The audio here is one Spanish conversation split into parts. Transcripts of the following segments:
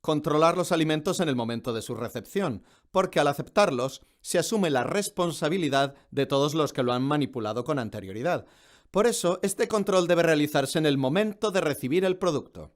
controlar los alimentos en el momento de su recepción, porque al aceptarlos se asume la responsabilidad de todos los que lo han manipulado con anterioridad. Por eso, este control debe realizarse en el momento de recibir el producto.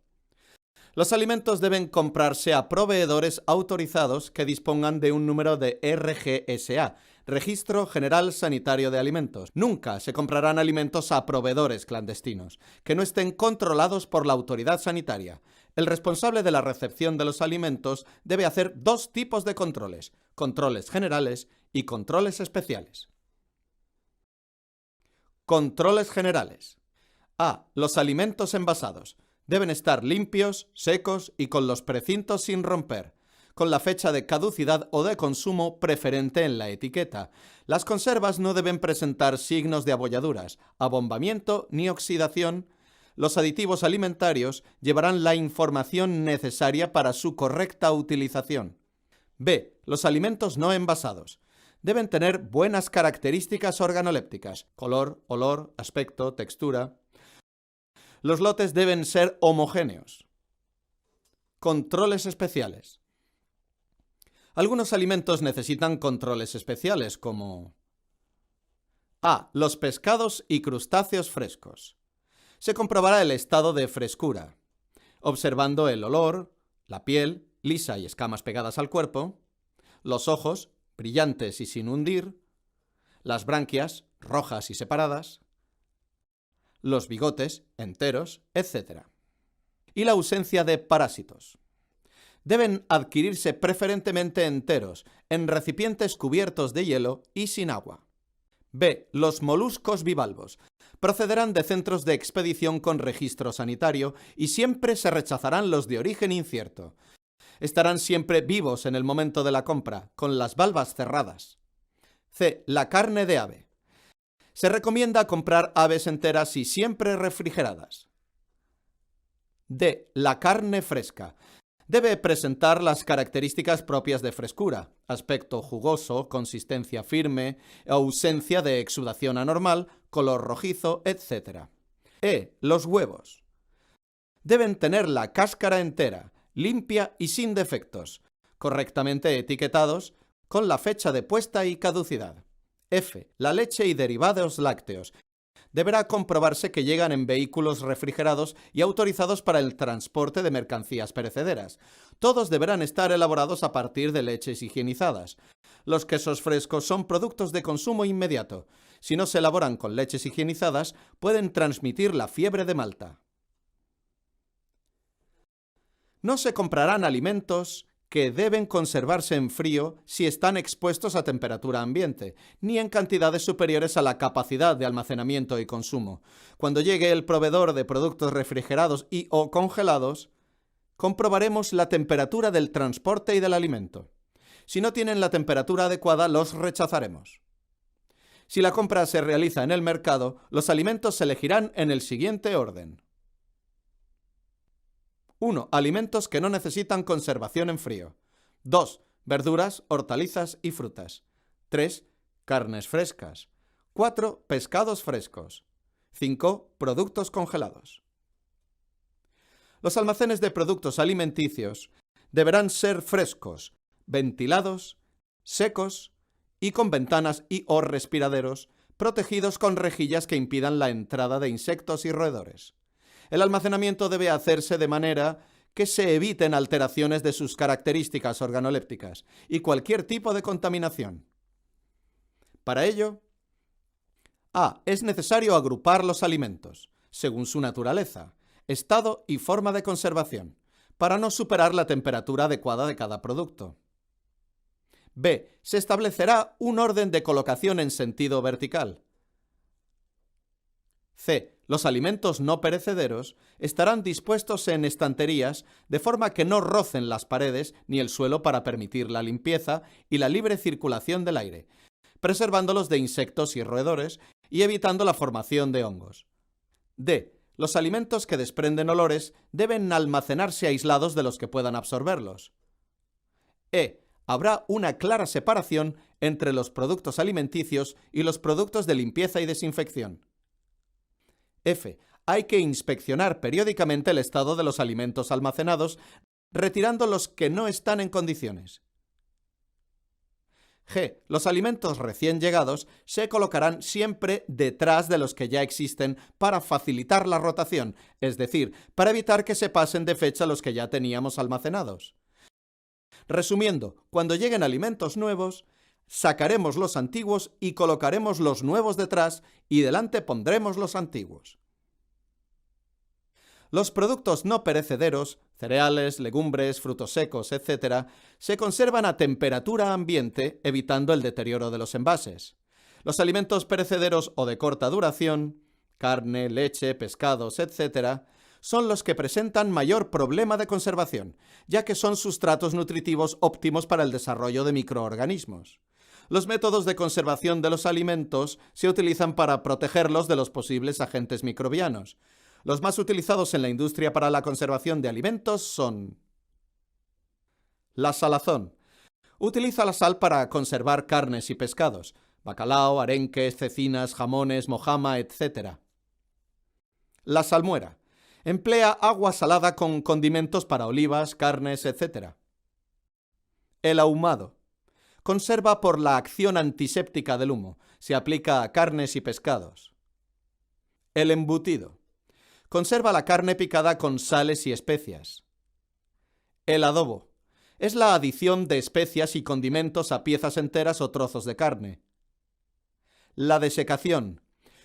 Los alimentos deben comprarse a proveedores autorizados que dispongan de un número de RGSA, Registro General Sanitario de Alimentos. Nunca se comprarán alimentos a proveedores clandestinos, que no estén controlados por la autoridad sanitaria. El responsable de la recepción de los alimentos debe hacer dos tipos de controles: controles generales y controles especiales. Controles generales. A. Los alimentos envasados. Deben estar limpios, secos y con los precintos sin romper, con la fecha de caducidad o de consumo preferente en la etiqueta. Las conservas no deben presentar signos de abolladuras, abombamiento ni oxidación. Los aditivos alimentarios llevarán la información necesaria para su correcta utilización. B. Los alimentos no envasados. Deben tener buenas características organolépticas: color, olor, aspecto, textura. Los lotes deben ser homogéneos. Controles especiales. Algunos alimentos necesitan controles especiales, como A. Los pescados y crustáceos frescos. Se comprobará el estado de frescura, observando el olor, la piel, lisa y escamas pegadas al cuerpo, los ojos, brillantes y sin hundir, las branquias, rojas y separadas, los bigotes, enteros, etc. Y la ausencia de parásitos. Deben adquirirse preferentemente enteros, en recipientes cubiertos de hielo y sin agua. B. Los moluscos bivalvos. Procederán de centros de expedición con registro sanitario y siempre se rechazarán los de origen incierto. Estarán siempre vivos en el momento de la compra, con las valvas cerradas. C. La carne de ave. Se recomienda comprar aves enteras y siempre refrigeradas. D. La carne fresca. Debe presentar las características propias de frescura: aspecto jugoso, consistencia firme, ausencia de exudación anormal, color rojizo, etc. E. Los huevos. Deben tener la cáscara entera, limpia y sin defectos, correctamente etiquetados, con la fecha de puesta y caducidad. F. La leche y derivados lácteos. Deberá comprobarse que llegan en vehículos refrigerados y autorizados para el transporte de mercancías perecederas. Todos deberán estar elaborados a partir de leches higienizadas. Los quesos frescos son productos de consumo inmediato. Si no se elaboran con leches higienizadas, pueden transmitir la fiebre de Malta. No se comprarán alimentos que deben conservarse en frío si están expuestos a temperatura ambiente, ni en cantidades superiores a la capacidad de almacenamiento y consumo. Cuando llegue el proveedor de productos refrigerados o congelados, comprobaremos la temperatura del transporte y del alimento. Si no tienen la temperatura adecuada, los rechazaremos. Si la compra se realiza en el mercado, los alimentos se elegirán en el siguiente orden. 1. Alimentos que no necesitan conservación en frío. 2. Verduras, hortalizas y frutas. 3. Carnes frescas. 4. Pescados frescos. 5. Productos congelados. Los almacenes de productos alimenticios deberán ser frescos, ventilados, secos y con ventanas o respiraderos protegidos con rejillas que impidan la entrada de insectos y roedores. El almacenamiento debe hacerse de manera que se eviten alteraciones de sus características organolépticas y cualquier tipo de contaminación. Para ello, A. Es necesario agrupar los alimentos, según su naturaleza, estado y forma de conservación, para no superar la temperatura adecuada de cada producto. B. Se establecerá un orden de colocación en sentido vertical. C. Los alimentos no perecederos estarán dispuestos en estanterías de forma que no rocen las paredes ni el suelo para permitir la limpieza y la libre circulación del aire, preservándolos de insectos y roedores y evitando la formación de hongos. D. Los alimentos que desprenden olores deben almacenarse aislados de los que puedan absorberlos. E. Habrá una clara separación entre los productos alimenticios y los productos de limpieza y desinfección. F. Hay que inspeccionar periódicamente el estado de los alimentos almacenados, retirando los que no están en condiciones. G. Los alimentos recién llegados se colocarán siempre detrás de los que ya existen para facilitar la rotación, es decir, para evitar que se pasen de fecha los que ya teníamos almacenados. Resumiendo, cuando lleguen alimentos nuevos, sacaremos los antiguos y colocaremos los nuevos detrás y delante pondremos los antiguos. Los productos no perecederos, cereales, legumbres, frutos secos, etc., se conservan a temperatura ambiente, evitando el deterioro de los envases. Los alimentos perecederos o de corta duración, carne, leche, pescados, etc., son los que presentan mayor problema de conservación, ya que son sustratos nutritivos óptimos para el desarrollo de microorganismos. Los métodos de conservación de los alimentos se utilizan para protegerlos de los posibles agentes microbianos. Los más utilizados en la industria para la conservación de alimentos son: la salazón. Utiliza la sal para conservar carnes y pescados, bacalao, arenques, cecinas, jamones, mojama, etc. La salmuera. Emplea agua salada con condimentos para olivas, carnes, etc. El ahumado. Conserva por la acción antiséptica del humo. Se aplica a carnes y pescados. El embutido. Conserva la carne picada con sales y especias. El adobo. Es la adición de especias y condimentos a piezas enteras o trozos de carne. La desecación.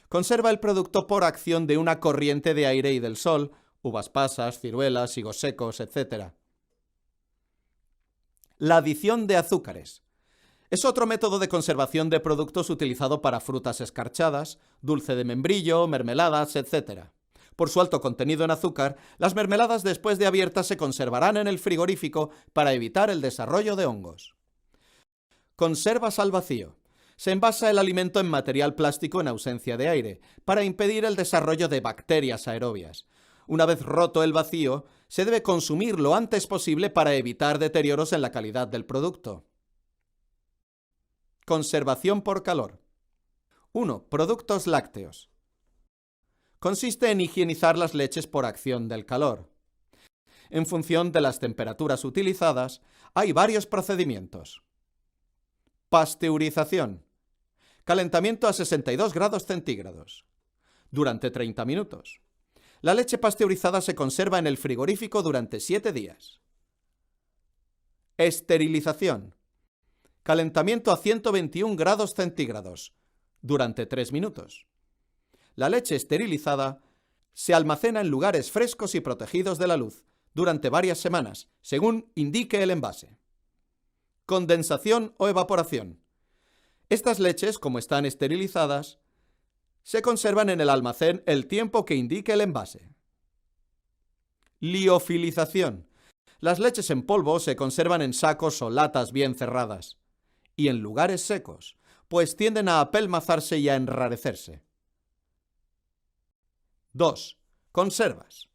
Conserva el producto por acción de una corriente de aire y del sol, uvas pasas, ciruelas, higos secos, etc. La adición de azúcares. Es otro método de conservación de productos utilizado para frutas escarchadas, dulce de membrillo, mermeladas, etc. Por su alto contenido en azúcar, las mermeladas después de abiertas se conservarán en el frigorífico para evitar el desarrollo de hongos. Conservas al vacío. Se envasa el alimento en material plástico en ausencia de aire, para impedir el desarrollo de bacterias aerobias. Una vez roto el vacío, se debe consumir lo antes posible para evitar deterioros en la calidad del producto. Conservación por calor. 1. Productos lácteos. Consiste en higienizar las leches por acción del calor. En función de las temperaturas utilizadas, hay varios procedimientos. Pasteurización. Calentamiento a 62 grados centígrados. Durante 30 minutos. La leche pasteurizada se conserva en el frigorífico durante 7 días. Esterilización. Calentamiento a 121 grados centígrados. Durante 3 minutos. La leche esterilizada se almacena en lugares frescos y protegidos de la luz durante varias semanas, según indique el envase. Condensación o evaporación. Estas leches, como están esterilizadas, se conservan en el almacén el tiempo que indique el envase. Liofilización. Las leches en polvo se conservan en sacos o latas bien cerradas y en lugares secos, pues tienden a apelmazarse y a enrarecerse. 2. Conservas.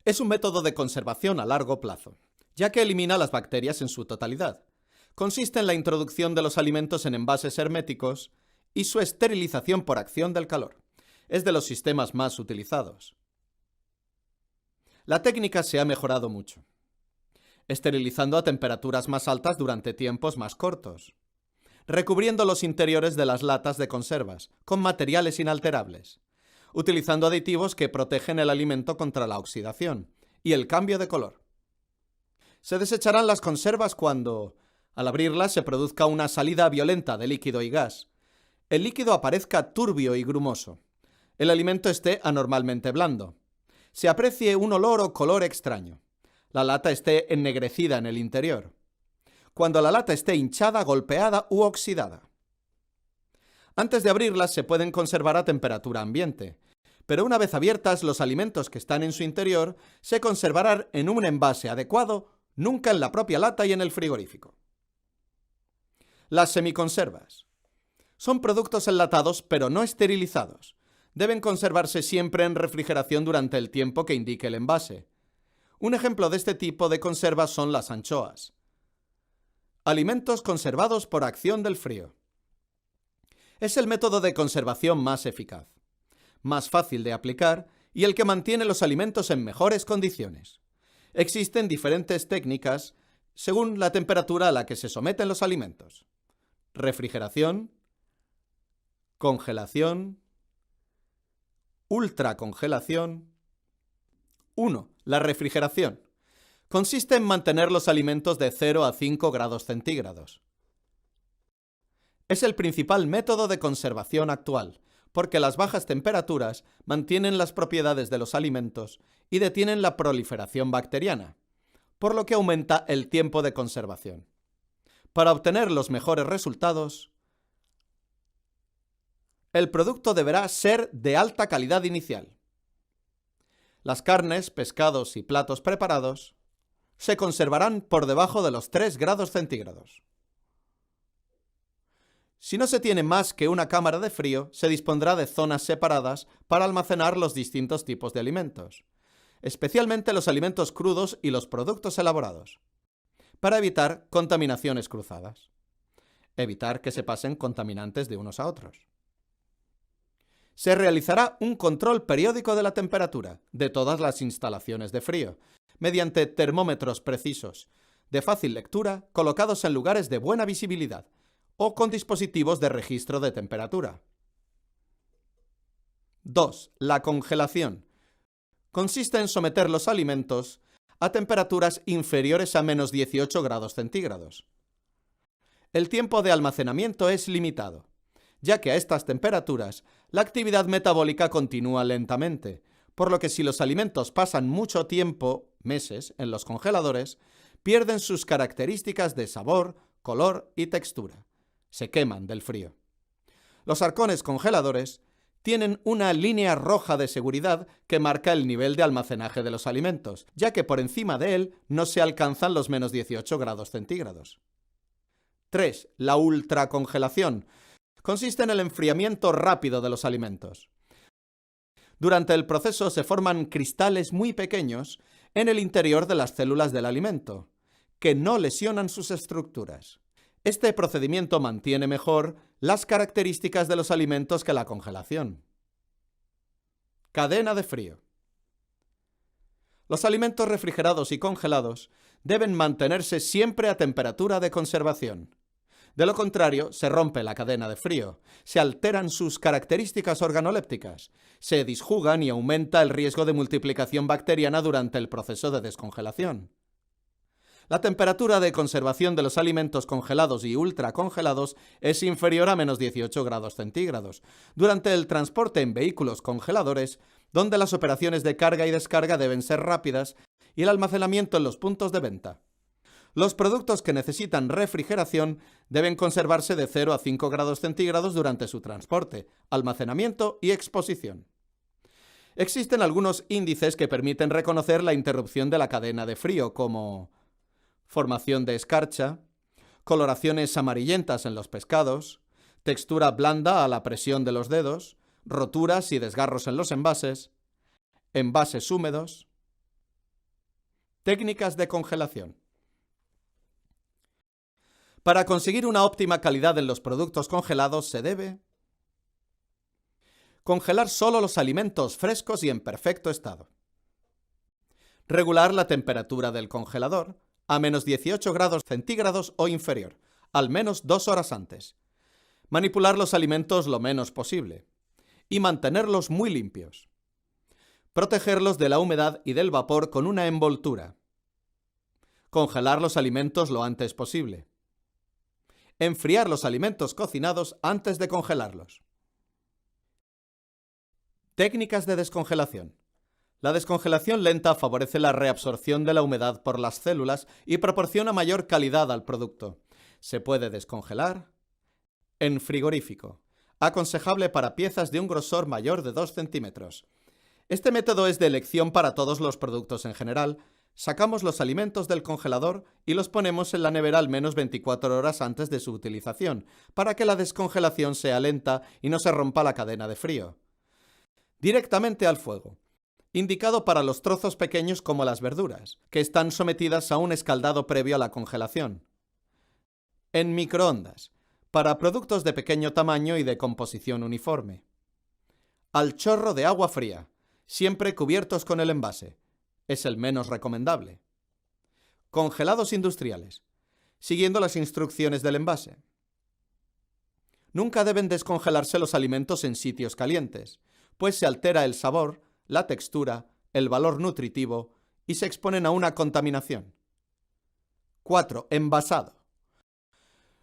Es un método de conservación a largo plazo, ya que elimina las bacterias en su totalidad. Consiste en la introducción de los alimentos en envases herméticos y su esterilización por acción del calor. Es de los sistemas más utilizados. La técnica se ha mejorado mucho, esterilizando a temperaturas más altas durante tiempos más cortos, recubriendo los interiores de las latas de conservas con materiales inalterables, utilizando aditivos que protegen el alimento contra la oxidación y el cambio de color. Se desecharán las conservas cuando, al abrirlas, se produzca una salida violenta de líquido y gas. El líquido aparezca turbio y grumoso. El alimento esté anormalmente blando. Se aprecie un olor o color extraño. La lata esté ennegrecida en el interior. Cuando la lata esté hinchada, golpeada u oxidada. Antes de abrirlas se pueden conservar a temperatura ambiente, pero una vez abiertas, los alimentos que están en su interior se conservarán en un envase adecuado, nunca en la propia lata y en el frigorífico. Las semiconservas. Son productos enlatados pero no esterilizados. Deben conservarse siempre en refrigeración durante el tiempo que indique el envase. Un ejemplo de este tipo de conservas son las anchoas. Alimentos conservados por acción del frío. Es el método de conservación más eficaz, más fácil de aplicar y el que mantiene los alimentos en mejores condiciones. Existen diferentes técnicas según la temperatura a la que se someten los alimentos: refrigeración, congelación, ultracongelación. 1. La refrigeración. Consiste en mantener los alimentos de 0 a 5 grados centígrados. Es el principal método de conservación actual, porque las bajas temperaturas mantienen las propiedades de los alimentos y detienen la proliferación bacteriana, por lo que aumenta el tiempo de conservación. Para obtener los mejores resultados, el producto deberá ser de alta calidad inicial. Las carnes, pescados y platos preparados se conservarán por debajo de los 3 grados centígrados. Si no se tiene más que una cámara de frío, se dispondrá de zonas separadas para almacenar los distintos tipos de alimentos, especialmente los alimentos crudos y los productos elaborados, para evitar contaminaciones cruzadas. Evitar que se pasen contaminantes de unos a otros. Se realizará un control periódico de la temperatura de todas las instalaciones de frío, mediante termómetros precisos, de fácil lectura, colocados en lugares de buena visibilidad, o con dispositivos de registro de temperatura. 2. La congelación. Consiste en someter los alimentos a temperaturas inferiores a menos 18 grados centígrados. El tiempo de almacenamiento es limitado, ya que a estas temperaturas la actividad metabólica continúa lentamente, por lo que si los alimentos pasan mucho tiempo, meses, en los congeladores, pierden sus características de sabor, color y textura. Se queman del frío. Los arcones congeladores tienen una línea roja de seguridad que marca el nivel de almacenaje de los alimentos, ya que por encima de él no se alcanzan los menos 18 grados centígrados. 3. La ultracongelación. Consiste en el enfriamiento rápido de los alimentos. Durante el proceso se forman cristales muy pequeños en el interior de las células del alimento, que no lesionan sus estructuras. Este procedimiento mantiene mejor las características de los alimentos que la congelación. Cadena de frío. Los alimentos refrigerados y congelados deben mantenerse siempre a temperatura de conservación. De lo contrario, se rompe la cadena de frío, se alteran sus características organolépticas, se disjugan y aumenta el riesgo de multiplicación bacteriana durante el proceso de descongelación. La temperatura de conservación de los alimentos congelados y ultracongelados es inferior a menos 18 grados centígrados durante el transporte en vehículos congeladores, donde las operaciones de carga y descarga deben ser rápidas, y el almacenamiento en los puntos de venta. Los productos que necesitan refrigeración deben conservarse de 0 a 5 grados centígrados durante su transporte, almacenamiento y exposición. Existen algunos índices que permiten reconocer la interrupción de la cadena de frío, como formación de escarcha, coloraciones amarillentas en los pescados, textura blanda a la presión de los dedos, roturas y desgarros en los envases, envases húmedos. Técnicas de congelación. Para conseguir una óptima calidad en los productos congelados se debe congelar solo los alimentos frescos y en perfecto estado. Regular la temperatura del congelador a menos 18 grados centígrados o inferior, al menos 2 horas antes. Manipular los alimentos lo menos posible y mantenerlos muy limpios. Protegerlos de la humedad y del vapor con una envoltura. Congelar los alimentos lo antes posible. Enfriar los alimentos cocinados antes de congelarlos. Técnicas de descongelación. La descongelación lenta favorece la reabsorción de la humedad por las células y proporciona mayor calidad al producto. Se puede descongelar en frigorífico, aconsejable para piezas de un grosor mayor de 2 centímetros. Este método es de elección para todos los productos en general. Sacamos los alimentos del congelador y los ponemos en la nevera al menos 24 horas antes de su utilización, para que la descongelación sea lenta y no se rompa la cadena de frío. Directamente al fuego. Indicado para los trozos pequeños como las verduras, que están sometidas a un escaldado previo a la congelación. En microondas, para productos de pequeño tamaño y de composición uniforme. Al chorro de agua fría, siempre cubiertos con el envase. Es el menos recomendable. Congelados industriales, siguiendo las instrucciones del envase. Nunca deben descongelarse los alimentos en sitios calientes, pues se altera el sabor, la textura, el valor nutritivo y se exponen a una contaminación. 4. Envasado.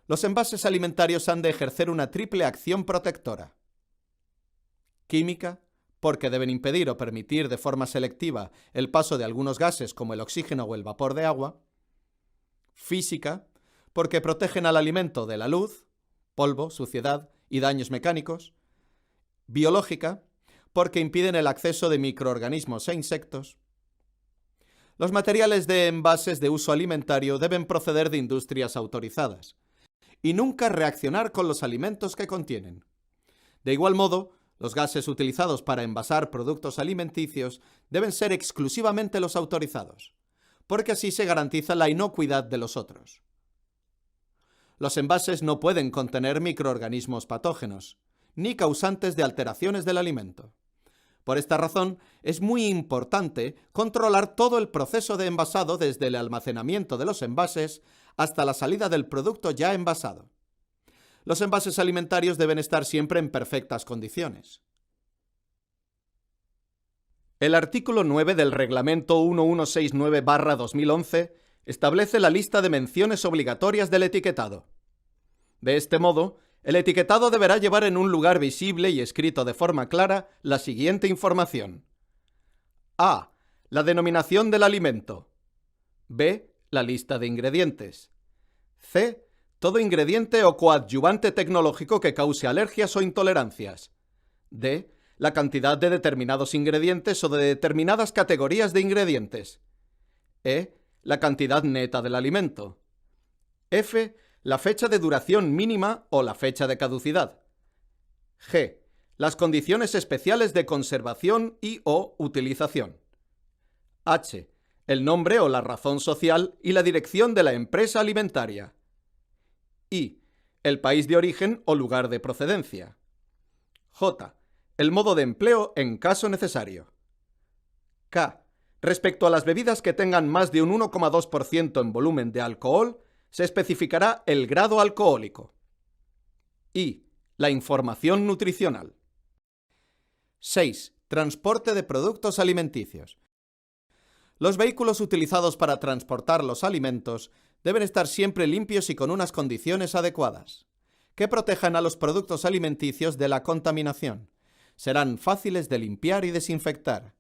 Los envases alimentarios han de ejercer una triple acción protectora. Química, porque deben impedir o permitir de forma selectiva el paso de algunos gases como el oxígeno o el vapor de agua. Física, porque protegen al alimento de la luz, polvo, suciedad y daños mecánicos. Biológica, porque impiden el acceso de microorganismos e insectos. Los materiales de envases de uso alimentario deben proceder de industrias autorizadas y nunca reaccionar con los alimentos que contienen. De igual modo, los gases utilizados para envasar productos alimenticios deben ser exclusivamente los autorizados, porque así se garantiza la inocuidad de los otros. Los envases no pueden contener microorganismos patógenos, ni causantes de alteraciones del alimento. Por esta razón, es muy importante controlar todo el proceso de envasado desde el almacenamiento de los envases hasta la salida del producto ya envasado. Los envases alimentarios deben estar siempre en perfectas condiciones. El artículo 9 del Reglamento 1169/2011 establece la lista de menciones obligatorias del etiquetado. De este modo, el etiquetado deberá llevar en un lugar visible y escrito de forma clara la siguiente información. A. La denominación del alimento. B. La lista de ingredientes. C. Todo ingrediente o coadyuvante tecnológico que cause alergias o intolerancias. D. La cantidad de determinados ingredientes o de determinadas categorías de ingredientes. E. La cantidad neta del alimento. F. La fecha de duración mínima o la fecha de caducidad. G. Las condiciones especiales de conservación y o utilización. H. El nombre o la razón social y la dirección de la empresa alimentaria. I. El país de origen o lugar de procedencia. J. El modo de empleo en caso necesario. K. Respecto a las bebidas que tengan más de un 1,2% en volumen de alcohol, se especificará el grado alcohólico. I. La información nutricional. 6. Transporte de productos alimenticios. Los vehículos utilizados para transportar los alimentos deben estar siempre limpios y con unas condiciones adecuadas, que protejan a los productos alimenticios de la contaminación. Serán fáciles de limpiar y desinfectar.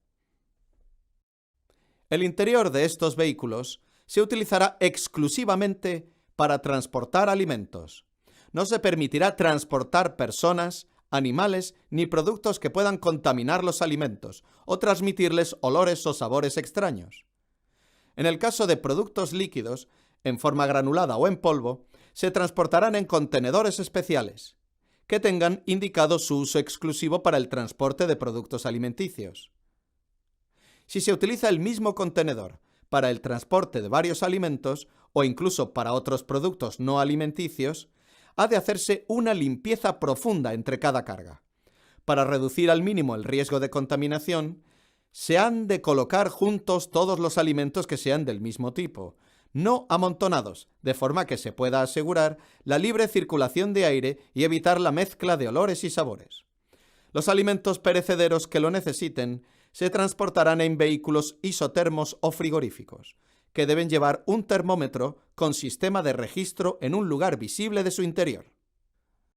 El interior de estos vehículos se utilizará exclusivamente para transportar alimentos. No se permitirá transportar personas, animales ni productos que puedan contaminar los alimentos o transmitirles olores o sabores extraños. En el caso de productos líquidos, en forma granulada o en polvo, se transportarán en contenedores especiales, que tengan indicado su uso exclusivo para el transporte de productos alimenticios. Si se utiliza el mismo contenedor para el transporte de varios alimentos o incluso para otros productos no alimenticios, ha de hacerse una limpieza profunda entre cada carga. Para reducir al mínimo el riesgo de contaminación, se han de colocar juntos todos los alimentos que sean del mismo tipo, no amontonados, de forma que se pueda asegurar la libre circulación de aire y evitar la mezcla de olores y sabores. Los alimentos perecederos que lo necesiten se transportarán en vehículos isotermos o frigoríficos, que deben llevar un termómetro con sistema de registro en un lugar visible de su interior.